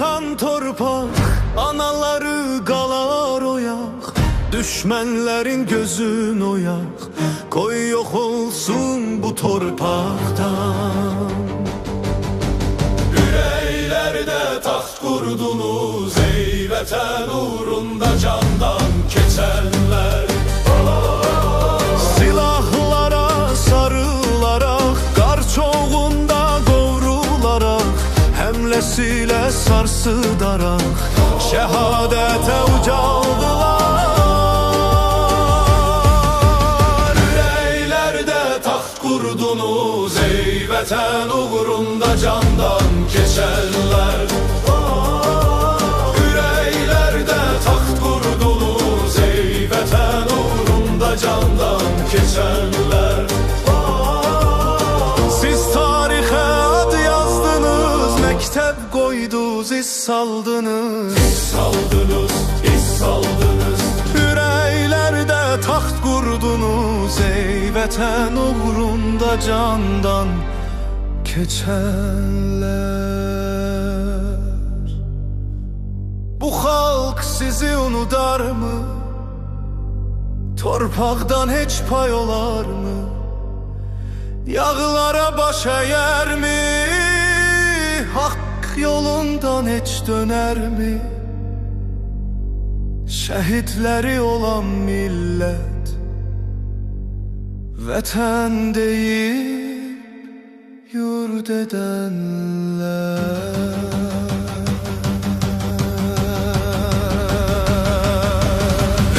yıkan torpaq, anaları qalar oyaq, düşmənlərin gözün oyaq, qoy yox olsun bu torpaqdan. Ürəklərdə taxt qurdunuz, ey vətən uğrunda candan keçənlər. Silahlara sarılaraq, qar çoğunda qovrularaq, həmləsilə sarsıdaraq, şəhadətə ucaldılar. Ürəklərdə taxt qurdunuz, ey vətən uğrunda candan keçənlər. Ürəklərdə taxt qurdunuz, ey vətən uğrunda candan keçənlər. Siz tarixə ad yazdınız, məktəb qoydunuz, iz saldınız. Saldınız, iz saldınız. Ürəklərdə taxt qurdunuz, ey vətən uğrunda candan keçənlər. Bu xalq sizi unudarmı? Torpaqdan heç pay olarmı? Yağlara baş əyərmi? Haqq yolundan heç dönərmi? Şəhidləri olan millət vətən deyib yurd edənlər.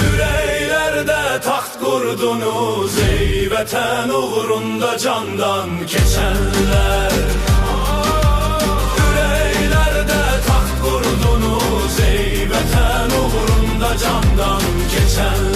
Ürəklərdə taxt qurdunuz, ey vətən uğrunda candan keçənlər. Ürəklərdə taxt qurdunuz, ey vətən uğrunda candan keçənlər.